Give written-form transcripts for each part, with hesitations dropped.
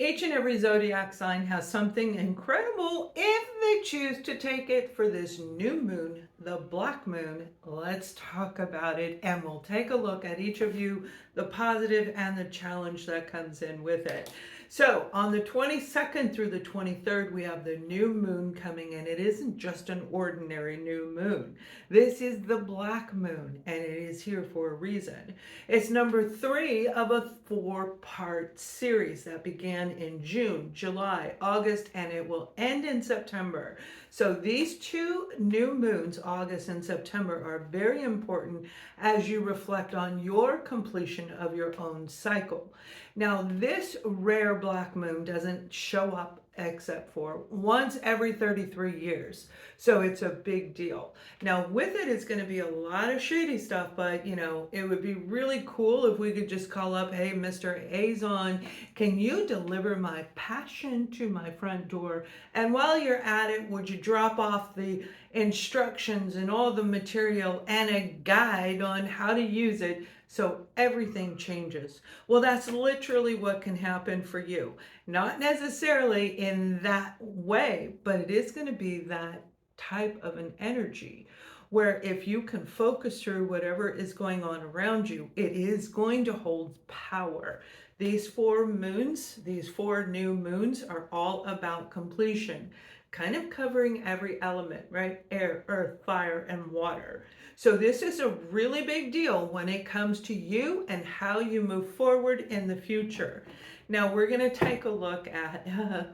Each and every zodiac sign has something incredible if they choose to take it for this new moon, the black moon. Let's talk about it and we'll take a look at each of you, the positive and the challenge that comes in with it. So on the 22nd through the 23rd, we have the new moon coming in. It isn't just an ordinary new moon. This is the black moon and it is here for a reason. It's number 3 of a 4-part series that began in June, July, August, and it will end in September. So these two new moons, August and September, are very important as you reflect on your completion of your own cycle. Now, this rare black moon doesn't show up except for once every 33 years. So it's a big deal. Now with it, it's going to be a lot of shady stuff, but it would be really cool if we could just call up, hey, Mr. A-zon, can you deliver my passion to my front door? And while you're at it, would you drop off the instructions and all the material and a guide on how to use it so everything changes? Well, that's literally what can happen for you. Not necessarily in that way, but it is going to be that type of an energy where if you can focus through whatever is going on around you, it is going to hold power. These 4 moons, these 4 new moons are all about completion, kind of covering every element, right? Air, earth, fire, and water. So this is a really big deal when it comes to you and how you move forward in the future. Now we're going to take a look at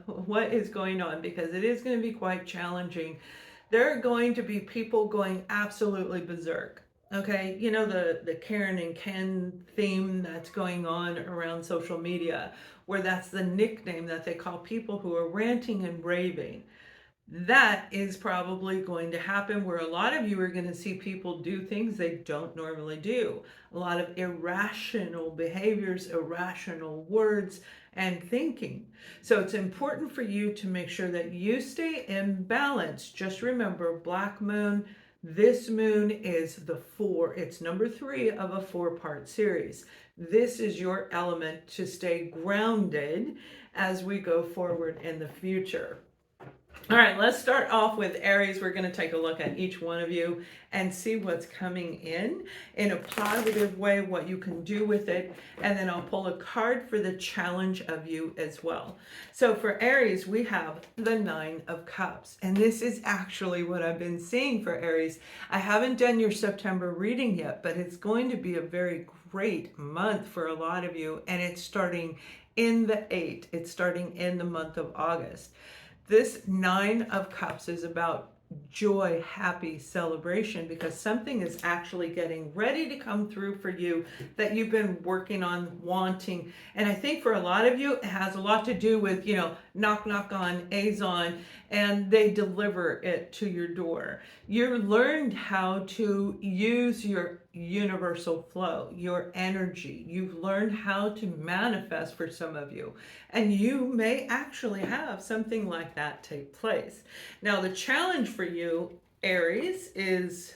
what is going on because it is going to be quite challenging. There are going to be people going absolutely berserk. Okay, the Karen and Ken theme that's going on around social media, where that's the nickname that they call people who are ranting and raving. That is probably going to happen where a lot of you are going to see people do things they don't normally do. A lot of irrational behaviors, irrational words, and thinking. So it's important for you to make sure that you stay in balance. Just remember, black moon, this moon is it's number 3 of a 4-part series. This is your element to stay grounded as we go forward in the future. All right, let's start off with Aries. We're going to take a look at each one of you and see what's coming in a positive way, what you can do with it. And then I'll pull a card for the challenge of you as well. So for Aries, we have the 9 of Cups. And this is actually what I've been seeing for Aries. I haven't done your September reading yet, but it's going to be a very great month for a lot of you. And it's starting in the 8th. It's starting in the month of August. This 9 of Cups is about joy, happy celebration, because something is actually getting ready to come through for you that you've been working on, wanting. And I think for a lot of you, it has a lot to do with, knock, knock on A-zon, and they deliver it to your door. You learned how to use your universal flow, your energy. You've learned how to manifest for some of you. And you may actually have something like that take place. Now, the challenge for you, Aries, is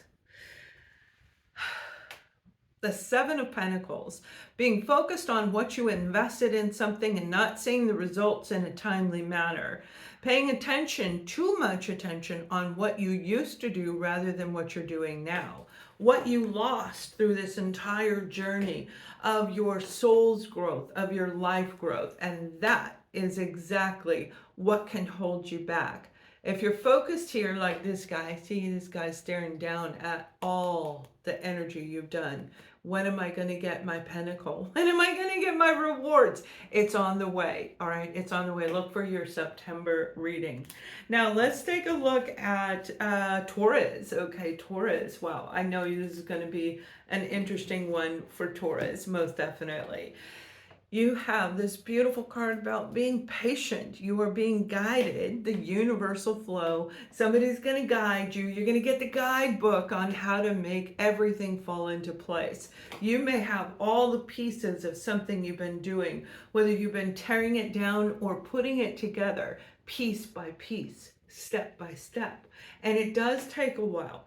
the 7 of Pentacles, being focused on what you invested in something and not seeing the results in a timely manner. Paying attention, too much attention on what you used to do rather than what you're doing now. What you lost through this entire journey of your soul's growth, of your life growth. And that is exactly what can hold you back. If you're focused here like this guy, see this guy staring down at all the energy you've done. When am I going to get my pentacle? When am I going to get my rewards? It's on the way. All right. It's on the way. Look for your September reading. Now let's take a look at Taurus. Okay. Taurus. Wow. I know this is going to be an interesting one for Taurus. Most definitely. You have this beautiful card about being patient. You are being guided, the universal flow. Somebody's going to guide you. You're going to get the guidebook on how to make everything fall into place. You may have all the pieces of something you've been doing, whether you've been tearing it down or putting it together, piece by piece, step by step. And it does take a while.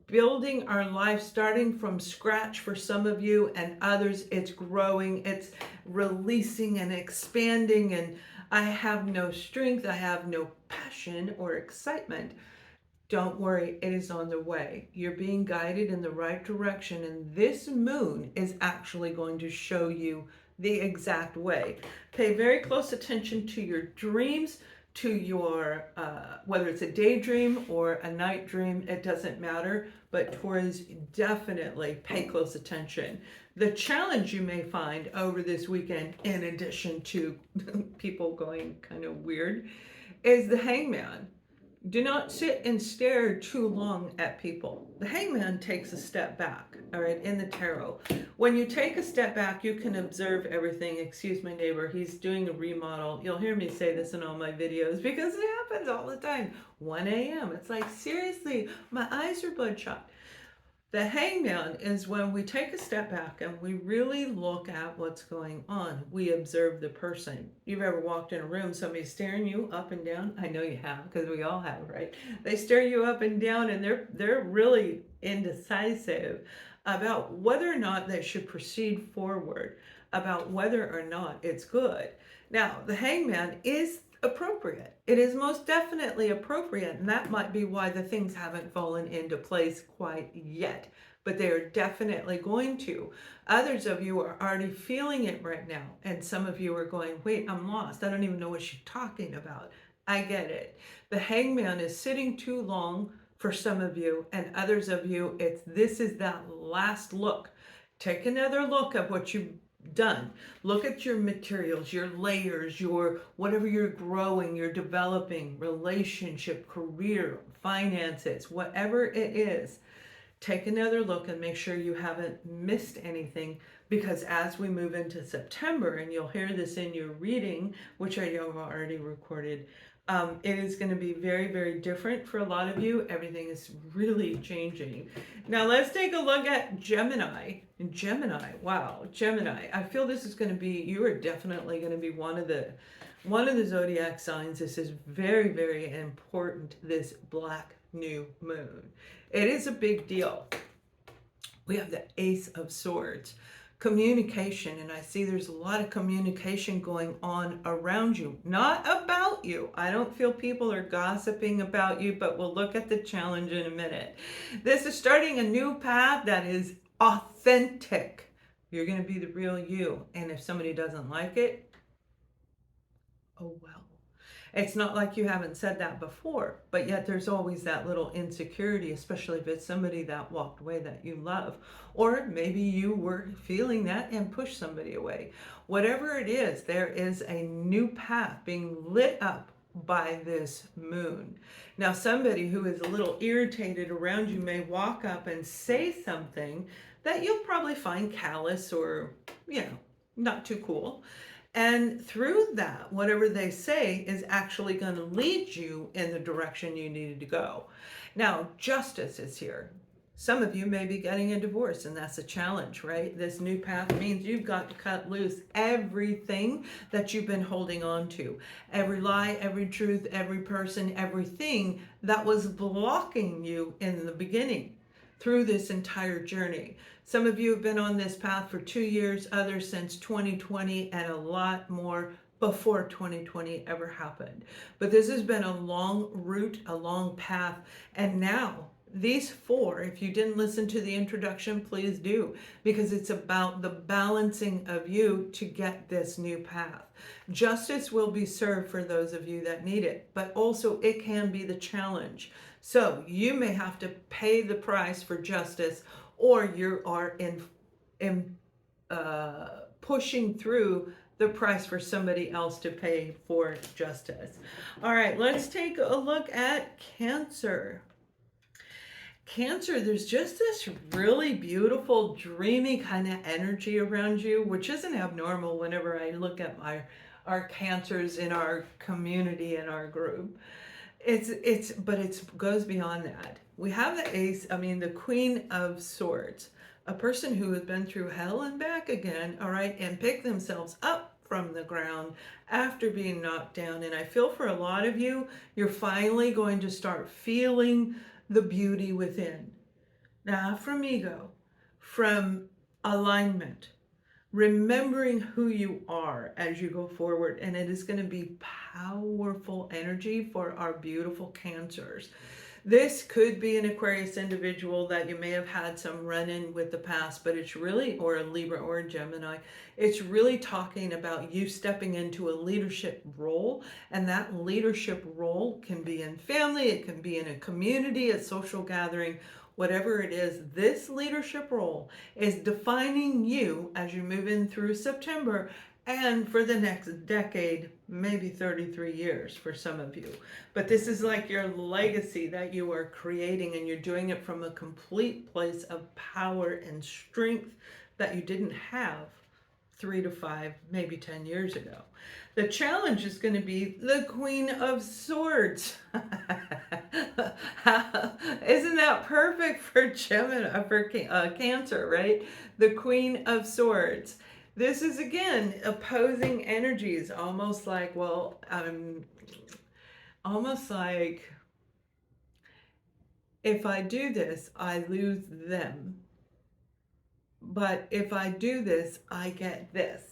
building our life, starting from scratch for some of you, and others it's growing, it's releasing and expanding, and I have no strength, I have no passion or excitement. Don't worry, it is on the way. You're being guided in the right direction, and this moon is actually going to show you the exact way. Pay very close attention to your dreams, to your, whether it's a daydream or a night dream, it doesn't matter, but Taurus, definitely pay close attention. The challenge you may find over this weekend, in addition to people going kind of weird, is the Hangman. Do not sit and stare too long at people. The Hangman takes a step back, all right, in the tarot. When you take a step back, you can observe everything. Excuse my neighbor, he's doing a remodel. You'll hear me say this in all my videos because it happens all the time. 1 a.m. It's like, seriously, my eyes are bloodshot. The Hangman is when we take a step back and we really look at what's going on. We observe the person. You've ever walked in a room, somebody's staring you up and down? I know you have, because we all have, right? They stare you up and down, and they're really indecisive about whether or not they should proceed forward, about whether or not it's good. Now, the Hangman is appropriate. It is most definitely appropriate, and that might be why the things haven't fallen into place quite yet, but they are definitely going to. Others of you are already feeling it right now, and some of you are going, wait, I'm lost. I don't even know what she's talking about. I get it. The Hangman is sitting too long for some of you, and others of you, this is that last look. Take another look at what you've done. Look at your materials, your layers, your whatever you're growing, you're developing, relationship, career, finances, whatever it is. Take another look and make sure you haven't missed anything, because as we move into September, and you'll hear this in your reading, which I have already recorded, it is going to be very, very different for a lot of you. Everything is really changing. Now let's take a look at Gemini. Gemini, wow, Gemini. I feel this is going to be, you are definitely going to be one of the zodiac signs. This is very, very important, this black new moon. It is a big deal. We have the Ace of Swords. Communication, and I see there's a lot of communication going on around you, not about you. I don't feel people are gossiping about you, but we'll look at the challenge in a minute. This is starting a new path that is authentic. You're going to be the real you, and if somebody doesn't like it, oh well. It's not like you haven't said that before, but yet there's always that little insecurity, especially if it's somebody that walked away that you love. Or maybe you were feeling that and pushed somebody away. Whatever it is, there is a new path being lit up by this moon. Now, somebody who is a little irritated around you may walk up and say something that you'll probably find callous or, not too cool. And through that, whatever they say is actually going to lead you in the direction you needed to go. Now, justice is here. Some of you may be getting a divorce, and that's a challenge, right? This new path means you've got to cut loose everything that you've been holding on to. Every lie, every truth, every person, everything that was blocking you in the beginning through this entire journey. Some of you have been on this path for 2 years, others since 2020, and a lot more before 2020 ever happened. But this has been a long route, a long path, and now these 4, if you didn't listen to the introduction, please do, because it's about the balancing of you to get this new path. Justice will be served for those of you that need it, but also it can be the challenge. So you may have to pay the price for justice, or you are pushing through the price for somebody else to pay for justice. All right, let's take a look at Cancer. Cancer, there's just this really beautiful, dreamy kind of energy around you, which isn't abnormal whenever I look at our Cancers in our community and our group. But it goes beyond that. We have the Queen of Swords, a person who has been through hell and back again, all right, and picked themselves up from the ground after being knocked down. And I feel for a lot of you, you're finally going to start feeling the beauty within. Not from ego, from alignment, remembering who you are as you go forward. And it is going to be powerful energy for our beautiful Cancers. This could be an Aquarius individual that you may have had some run-in with the past, but it's really, or a Libra or a Gemini, it's really talking about you stepping into a leadership role. And that leadership role can be in family, it can be in a community, a social gathering, whatever it is. This leadership role is defining you as you move in through September and for the next decade, maybe 33 years for some of you. But this is like your legacy that you are creating, and you're doing it from a complete place of power and strength that you didn't have 3 to 5, maybe 10 years ago. The challenge is going to be the Queen of Swords. Isn't that perfect for Gemini, for Cancer, right? The Queen of Swords. This is, again, opposing energies, almost like, well, almost like, if I do this, I lose them. But if I do this, I get this.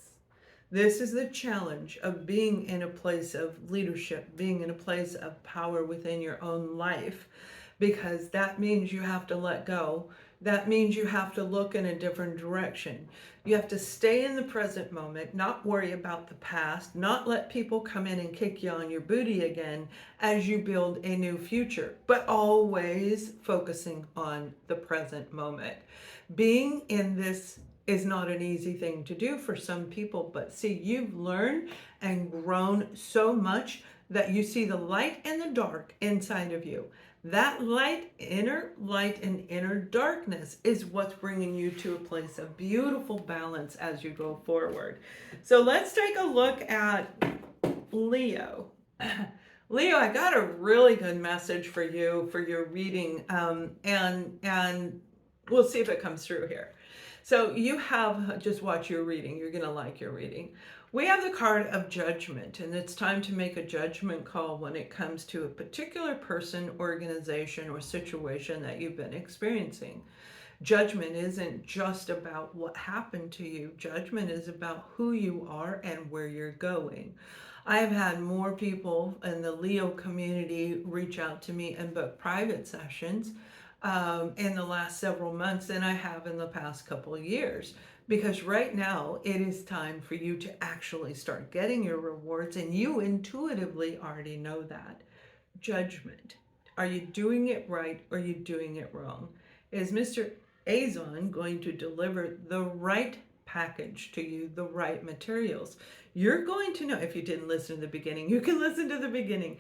This is the challenge of being in a place of leadership, being in a place of power within your own life, because that means you have to let go. That means you have to look in a different direction. You have to stay in the present moment, not worry about the past, not let people come in and kick you on your booty again as you build a new future, but always focusing on the present moment. Being in this is not an easy thing to do for some people, but see, you've learned and grown so much that you see the light and the dark inside of you. That inner light and inner darkness is what's bringing you to a place of beautiful balance as you go forward. So let's take a look at Leo. Leo, I got a really good message for you for your reading, and we'll see if it comes through here. So you have, just watch your reading. You're going to like your reading. We have the card of judgment, and it's time to make a judgment call when it comes to a particular person, organization, or situation that you've been experiencing. Judgment isn't just about what happened to you. Judgment is about who you are and where you're going. I have had more people in the Leo community reach out to me and book private sessions in the last several months than I have in the past couple of years. Because right now it is time for you to actually start getting your rewards, and you intuitively already know that. Judgment. Are you doing it right or are you doing it wrong? Is Mr. A-zon going to deliver the right package to you, the right materials? You're going to know. If you didn't listen to the beginning, you can listen to the beginning.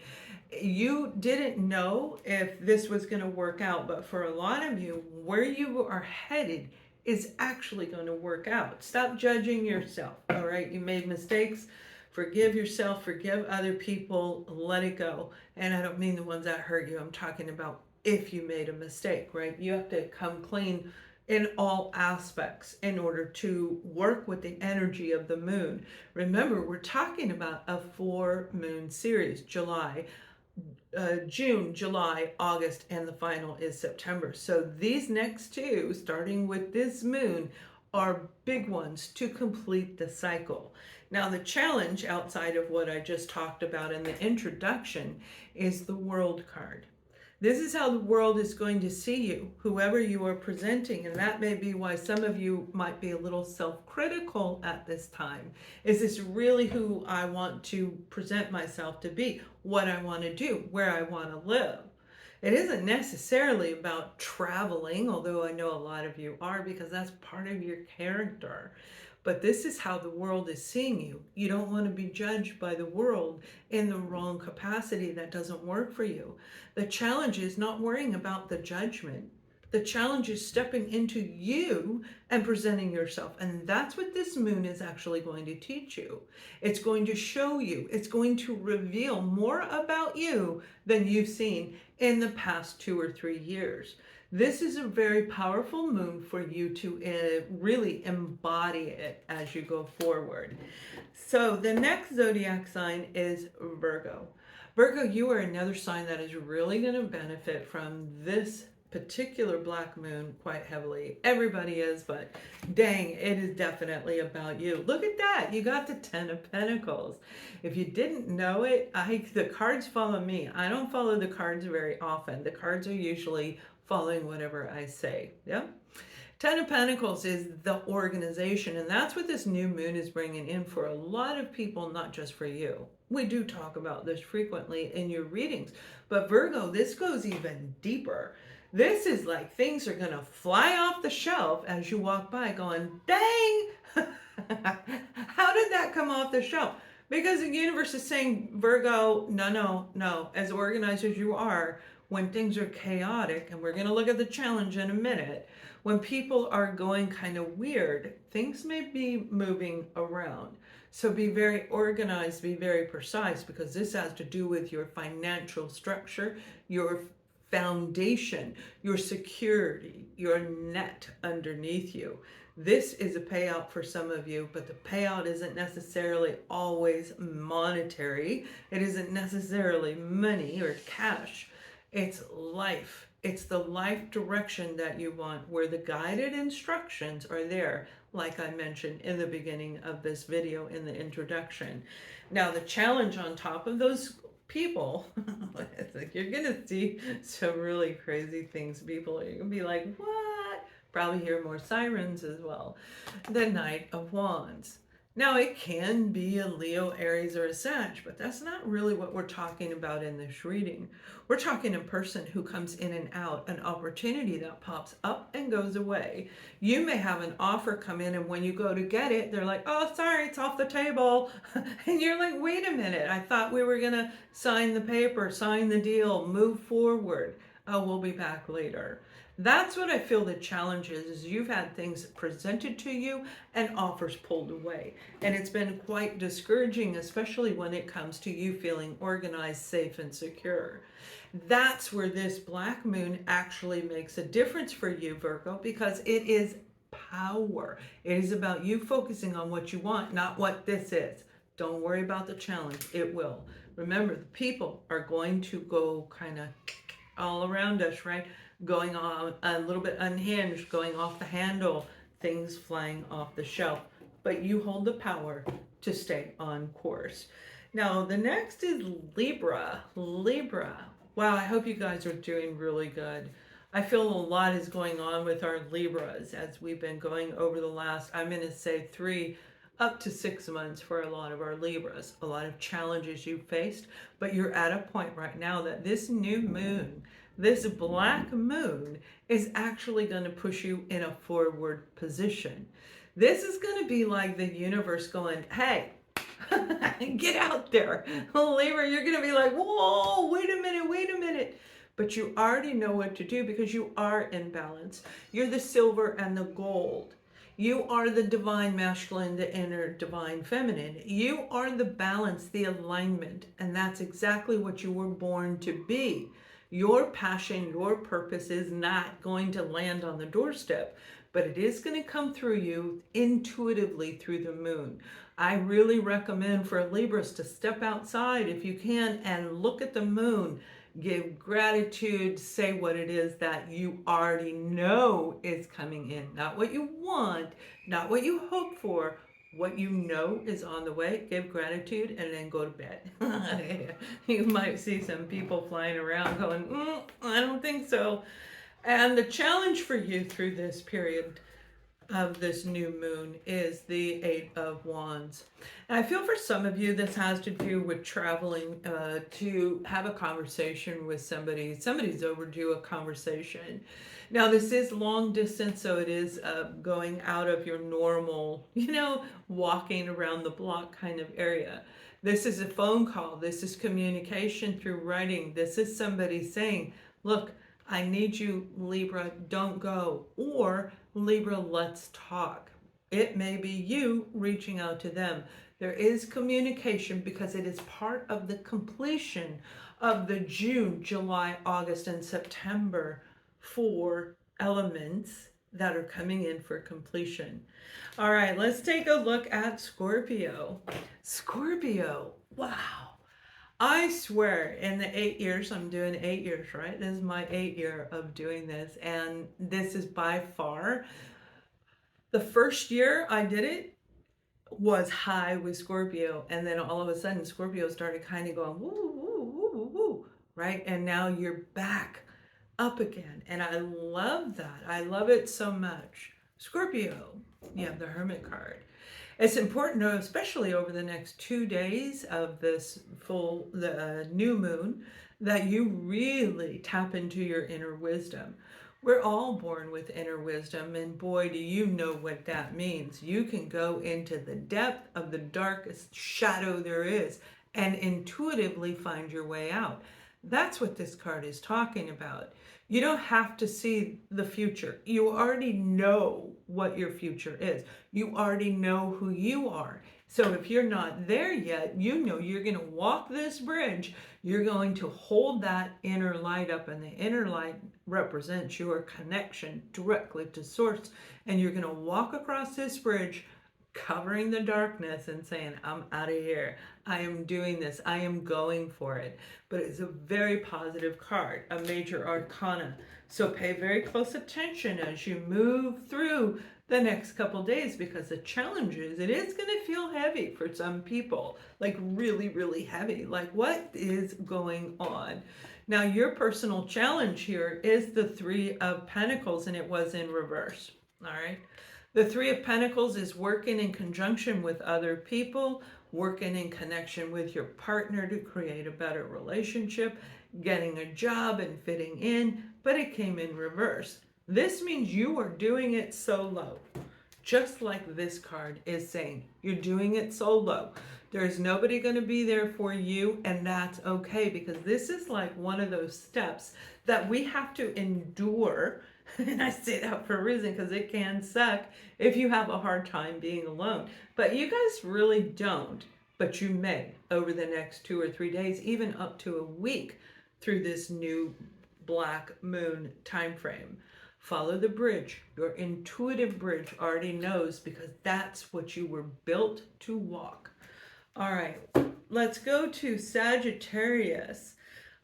You didn't know if this was going to work out, but for a lot of you, where you are headed is actually going to work out. Stop judging yourself, all right? You made mistakes. Forgive yourself, forgive other people, let it go. And I don't mean the ones that hurt you. I'm talking about if you made a mistake, right? You have to come clean in all aspects in order to work with the energy of the moon. Remember, we're talking about a 4-moon series, June, July, August, and the final is September. So these next two, starting with this moon, are big ones to complete the cycle. Now, the challenge outside of what I just talked about in the introduction is the World card. This is how the world is going to see you, whoever you are presenting. And that may be why some of you might be a little self-critical at this time. Is this really who I want to present myself to be? What I want to do? Where I want to live? It isn't necessarily about traveling, although I know a lot of you are, because that's part of your character. But this is how the world is seeing you. You don't want to be judged by the world in the wrong capacity. That doesn't work for you. The challenge is not worrying about the judgment. The challenge is stepping into you and presenting yourself. And that's what this moon is actually going to teach you. It's going to show you. It's going to reveal more about you than you've seen in the past 2 or 3 years. This is a very powerful moon for you to really embody it as you go forward. So the next zodiac sign is Virgo. Virgo, you are another sign that is really going to benefit from this particular black moon quite heavily. Everybody is, but dang, it is definitely about you. Look at that. You got the 10 of Pentacles. If you didn't know it, the cards follow me. I don't follow the cards very often. The cards are usually following whatever I say. Yeah. 10 of Pentacles is the organization, and that's what this new moon is bringing in for a lot of people, not just for you. We do talk about this frequently in your readings, but Virgo, this goes even deeper. This is like things are going to fly off the shelf as you walk by going, dang, how did that come off the shelf? Because the universe is saying, Virgo, no. As organized as you are, when things are chaotic, and we're going to look at the challenge in a minute, when people are going kind of weird, things may be moving around. So be very organized, be very precise, because this has to do with your financial structure, your foundation, your security, your net underneath you. This is a payout for some of you, but the payout isn't necessarily always monetary. It isn't necessarily money or cash. It's life. It's the life direction that you want, where the guided instructions are there, like I mentioned in the beginning of this video in the introduction. Now, the challenge on top of those people, you're going to see some really crazy things. People are going to be like, what? Probably hear more sirens as well. The Knight of Wands. Now, it can be a Leo, Aries, or a Sag, but that's not really what we're talking about in this reading. We're talking a person who comes in and out, an opportunity that pops up and goes away. You may have an offer come in, and when you go to get it, they're like, oh, sorry, it's off the table. And you're like, wait a minute, I thought we were going to sign the paper, sign the deal, move forward. Oh, we'll be back later. That's what I feel the challenge is you've had things presented to you and offers pulled away. And it's been quite discouraging, especially when it comes to you feeling organized, safe, and secure. That's where this black moon actually makes a difference for you, Virgo, because it is power. It is about you focusing on what you want, not what this is. Don't worry about the challenge. It will. Remember, the people are going to go kind of all around us, right? Going on a little bit unhinged, going off the handle, things flying off the shelf. But you hold the power to stay on course. Now, the next is Libra. Libra. Wow, I hope you guys are doing really good. I feel a lot is going on with our Libras as we've been going over the last, I'm going to say 3 up to 6 months for a lot of our Libras. A lot of challenges you faced, but you're at a point right now that this new moon, this black moon, is actually going to push you in a forward position. This is going to be like the universe going, hey, get out there. Libra, you're going to be like, whoa, wait a minute. But you already know what to do because you are in balance. You're the silver and the gold. You are the divine masculine, the inner divine feminine. You are the balance, the alignment, and that's exactly what you were born to be. Your passion, your purpose is not going to land on the doorstep, but it is going to come through you intuitively through the moon. I really recommend for Libras to step outside if you can and look at the moon. Give gratitude, say what it is that you already know is coming in. Not what you want, not what you hope for, what you know is on the way. Give gratitude and then go to bed. You might see some people flying around going, I don't think so. And the challenge for you through this period of this new moon is the 8 of Wands. And I feel for some of you this has to do with traveling to have a conversation with somebody. Somebody's overdue a conversation. Now this is long distance, so it is going out of your normal, walking around the block kind of area. This is a phone call. This is communication through writing. This is somebody saying, look, I need you, Libra, don't go. Or, Libra, let's talk. It may be you reaching out to them. There is communication because it is part of the completion of the June, July, August, and September 4 elements that are coming in for completion. All right, let's take a look at Scorpio. Scorpio, wow. I swear, in the 8 years, I'm doing 8 years, right? This is my 8 year of doing this, and this is by far the first year I did it was high with Scorpio, and then all of a sudden Scorpio started kind of going woo woo woo woo woo, right? And now you're back up again, and I love that. I love it so much. Scorpio, you have the Hermit card. It's important, especially over the next 2 days of this the new moon, that you really tap into your inner wisdom. We're all born with inner wisdom, and boy, do you know what that means. You can go into the depth of the darkest shadow there is and intuitively find your way out. That's what this card is talking about. You don't have to see the future. You already know what your future is. You already know who you are. So if you're not there yet, you know you're going to walk this bridge. You're going to hold that inner light up, and the inner light represents your connection directly to source. And you're going to walk across this bridge, covering the darkness and saying, I'm out of here. I am doing this. I am going for it. But it's a very positive card, a major arcana. So pay very close attention as you move through the next couple days, because the challenge is it is going to feel heavy for some people, like really, really heavy. Like, what is going on? Now, your personal challenge here is the Three of Pentacles, and it was in reverse. All right. The Three of Pentacles is working in conjunction with other people, working in connection with your partner to create a better relationship, getting a job and fitting in, but it came in reverse. This means you are doing it solo, just like this card is saying. You're doing it solo. There's nobody going to be there for you, and that's okay, because this is like one of those steps that we have to endure. And I say that for a reason, because it can suck if you have a hard time being alone. But you guys really don't, but you may over the next 2 or 3 days, even up to a week through this new black moon time frame. Follow the bridge. Your intuitive bridge already knows, because that's what you were built to walk. All right, let's go to Sagittarius.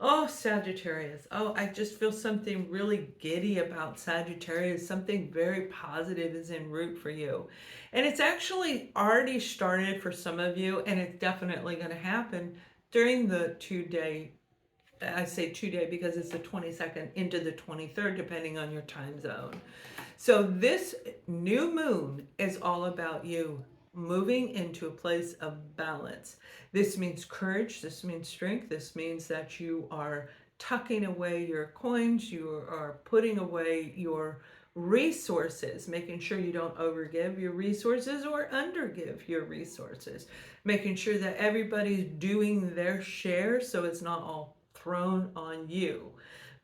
Oh, Sagittarius. Oh, I just feel something really giddy about Sagittarius. Something very positive is en route for you. And it's actually already started for some of you, and it's definitely going to happen during the 2-day. I say 2-day because it's the 22nd into the 23rd, depending on your time zone. So this new moon is all about you moving into a place of balance. This means courage. This means strength. This means that you are tucking away your coins. You are putting away your resources, making sure you don't overgive your resources or undergive your resources, making sure that everybody's doing their share so it's not all thrown on you.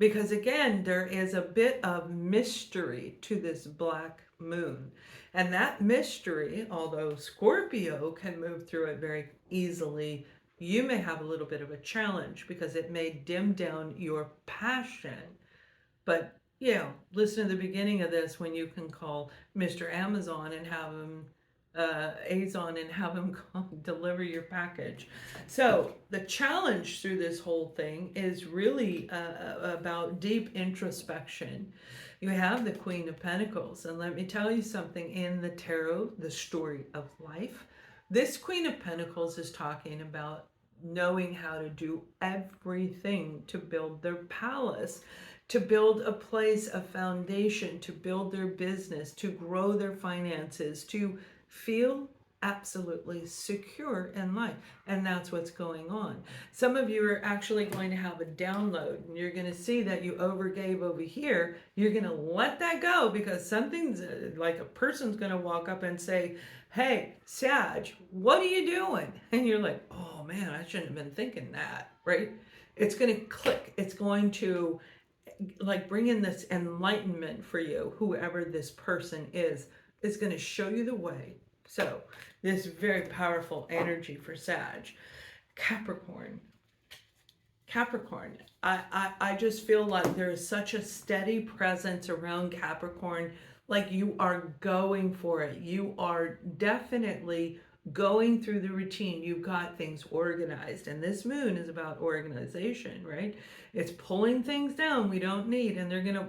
Because again, there is a bit of mystery to this black moon. And that mystery, although Scorpio can move through it very easily, you may have a little bit of a challenge because it may dim down your passion. But, you know, listen to the beginning of this when you can call Mr. Amazon and have him A-zon and have him deliver your package. So the challenge through this whole thing is really about deep introspection. You have the Queen of Pentacles, and let me tell you something. In the tarot, the story of life, this Queen of Pentacles is talking about knowing how to do everything to build their palace, to build a place, a foundation, to build their business, to grow their finances, to feel absolutely secure in life. And that's what's going on. Some of you are actually going to have a download, and you're going to see that you overgave over here. You're going to let that go, because something's like a person's going to walk up and say, hey, Sag, what are you doing? And you're like, oh man, I shouldn't have been thinking that, right? It's going to click. It's going to like bring in this enlightenment for you. Whoever this person is going to show you the way. So this very powerful energy for Sag. Capricorn. I just feel like there is such a steady presence around Capricorn. Like you are going for it. You are definitely going through the routine. You've got things organized, and this moon is about organization, right? It's pulling things down we don't need, and they're gonna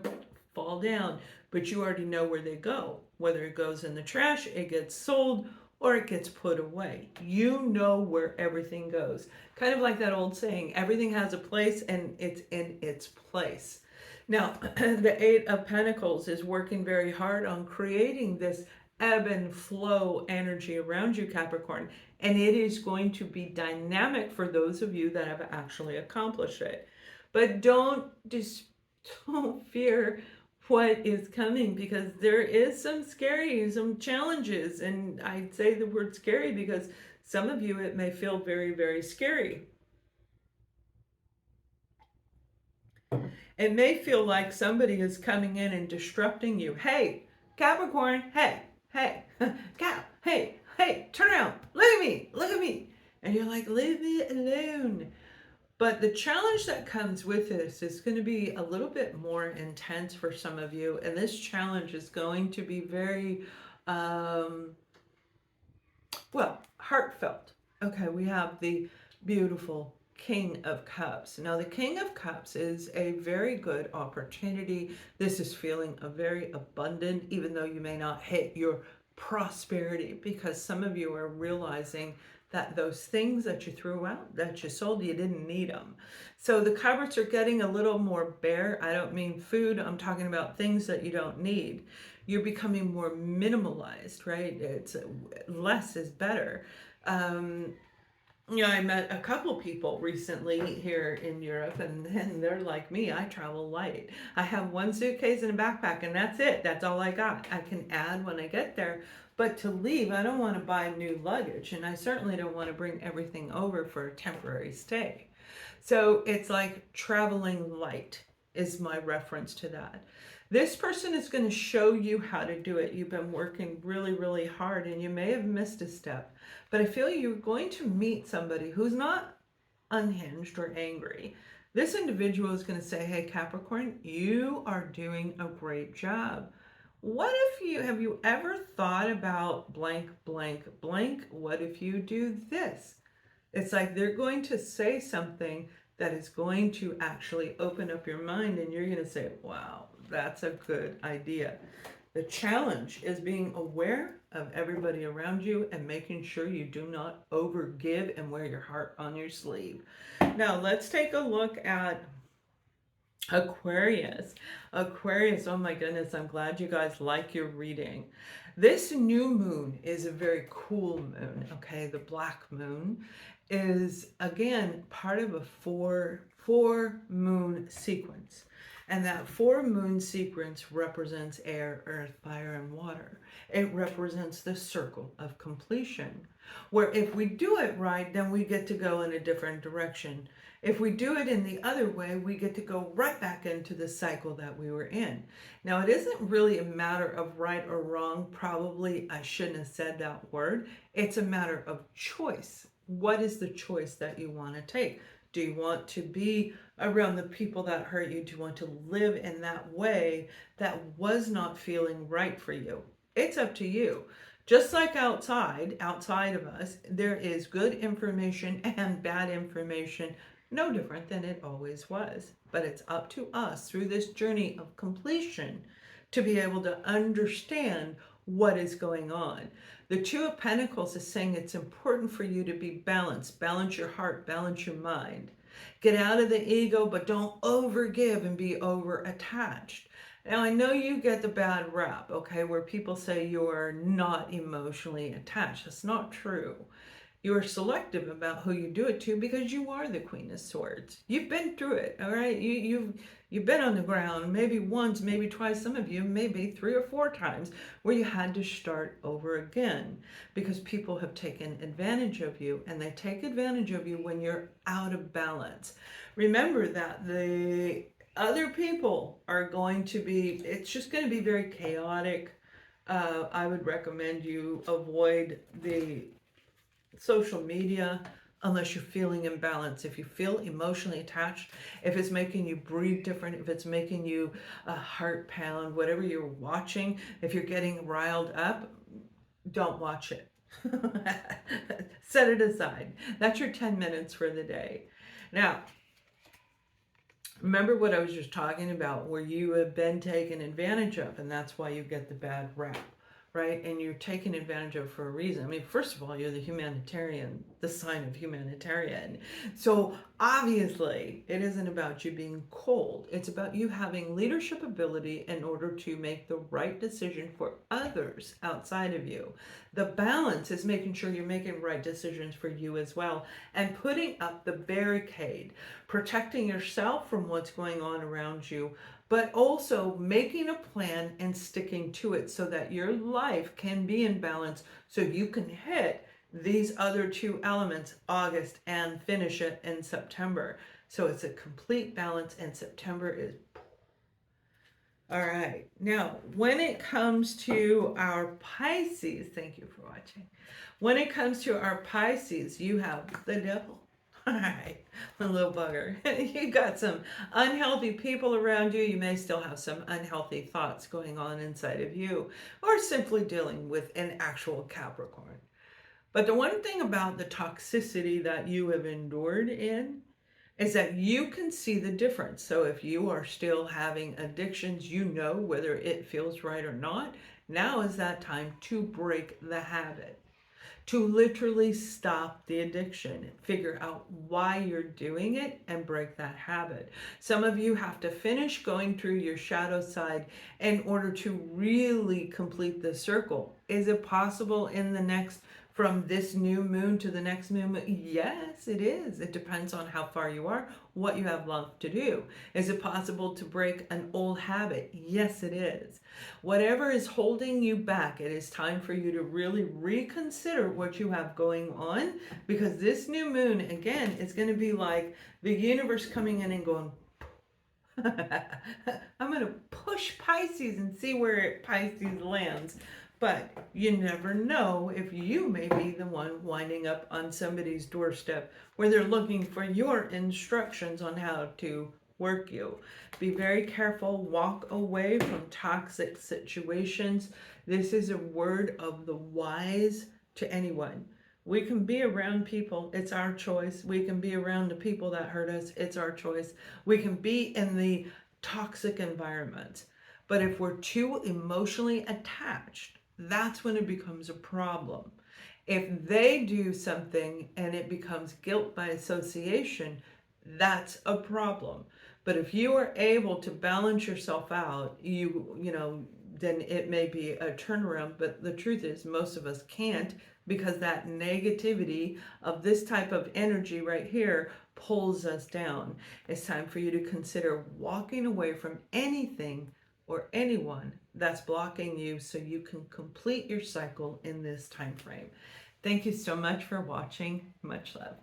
fall down, but you already know where they go. Whether it goes in the trash, it gets sold, or it gets put away. You know where everything goes. Kind of like that old saying, everything has a place and it's in its place. Now, the Eight of Pentacles is working very hard on creating this ebb and flow energy around you, Capricorn, and it is going to be dynamic for those of you that have actually accomplished it. But don't fear what is coming, because there is some challenges, and I'd say the word scary because some of you it may feel very, very scary. It may feel like somebody is coming in and disrupting you. Hey, Capricorn, hey, Cap, hey, turn around, look at me. And you're like, leave me alone. But the challenge that comes with this is going to be a little bit more intense for some of you. And this challenge is going to be very, heartfelt. Okay, we have the beautiful King of Cups. Now, the King of Cups is a very good opportunity. This is feeling a very abundant, even though you may not hit your prosperity, because some of you are realizing that those things that you threw out, that you sold, you didn't need them. So the cupboards are getting a little more bare. I don't mean food. I'm talking about things that you don't need. You're becoming more minimalized, right? It's less is better. I met a couple people recently here in Europe, and they're like me. I travel light. I have one suitcase and a backpack, and that's it. That's all I got. I can add when I get there. But to leave, I don't want to buy new luggage, and I certainly don't want to bring everything over for a temporary stay. So it's like traveling light is my reference to that. This person is going to show you how to do it. You've been working really, really hard, and you may have missed a step. But I feel you're going to meet somebody who's not unhinged or angry. This individual is going to say, hey, Capricorn, you are doing a great job. Have you ever thought about blank, blank, blank? What if you do this? It's like they're going to say something that is going to actually open up your mind, and you're going to say, wow, that's a good idea. The challenge is being aware of everybody around you and making sure you do not overgive and wear your heart on your sleeve. Now, let's take a look at Aquarius. Aquarius, oh my goodness, I'm glad you guys like your reading. This new moon is a very cool moon, okay? The black moon is, again, part of a four moon sequence. And that 4 moon sequence represents air, earth, fire, and water. It represents the circle of completion, where if we do it right, then we get to go in a different direction. If we do it in the other way, we get to go right back into the cycle that we were in. Now, it isn't really a matter of right or wrong. Probably I shouldn't have said that word. It's a matter of choice. What is the choice that you want to take? Do you want to be around the people that hurt you? Do you want to live in that way that was not feeling right for you? It's up to you. Just like outside of us, there is good information and bad information, no different than it always was. But it's up to us through this journey of completion to be able to understand what is going on. The Two of Pentacles is saying it's important for you to be balanced. Balance your heart, balance your mind. Get out of the ego, but don't overgive and be over attached. Now, I know you get the bad rap, okay, where people say you're not emotionally attached. That's not true. You are selective about who you do it to because you are the Queen of Swords. You've been through it, all right? You've been on the ground maybe once, maybe twice, some of you maybe 3 or 4 times where you had to start over again because people have taken advantage of you, and they take advantage of you when you're out of balance. Remember that the other people are going to be, it's just going to be very chaotic. I would recommend you avoid the social media unless you're feeling imbalanced. If you feel emotionally attached, if it's making you breathe different, if it's making you a heart pound, whatever you're watching, if you're getting riled up, don't watch it. Set it aside. That's your 10 minutes for the day. Now, remember what I was just talking about, where you have been taken advantage of, and that's why you get the bad rap, right? And you're taken advantage of for a reason. I mean, first of all, you're the humanitarian, the sign of humanitarian. So obviously, it isn't about you being cold. It's about you having leadership ability in order to make the right decision for others outside of you. The balance is making sure you're making right decisions for you as well, and putting up the barricade, protecting yourself from what's going on around you, but also making a plan and sticking to it so that your life can be in balance, so you can hit these other two elements, August, and finish it in September. So it's a complete balance, and September is all right. Now, when it comes to our Pisces, thank you for watching. When it comes to our Pisces, you have the devil. All right, a little bugger. You got some unhealthy people around you. You may still have some unhealthy thoughts going on inside of you, or simply dealing with an actual Capricorn. But the one thing about the toxicity that you have endured in is that you can see the difference. So if you are still having addictions, you know whether it feels right or not. Now is that time to break the habit, to literally stop the addiction, figure out why you're doing it, and break that habit. Some of you have to finish going through your shadow side in order to really complete the circle. Is it possible in the next, from this new moon to the next new moon? Yes, it is. It depends on how far you are, what you have left to do. Is it possible to break an old habit? Yes, it is. Whatever is holding you back, it is time for you to really reconsider what you have going on, because this new moon, again, is going to be like the universe coming in and going, I'm going to push Pisces and see where Pisces lands. But you never know if you may be the one winding up on somebody's doorstep where they're looking for your instructions on how to work you. Be very careful. Walk away from toxic situations. This is a word of the wise to anyone. We can be around people. It's our choice. We can be around the people that hurt us. It's our choice. We can be in the toxic environment. But if we're too emotionally attached, that's when it becomes a problem. If they do something and it becomes guilt by association, that's a problem. But if you are able to balance yourself out, then it may be a turnaround. But the truth is, most of us can't, because that negativity of this type of energy right here pulls us down. It's time for you to consider walking away from anything or anyone that's blocking you, so you can complete your cycle in this time frame. Thank you so much for watching. Much love.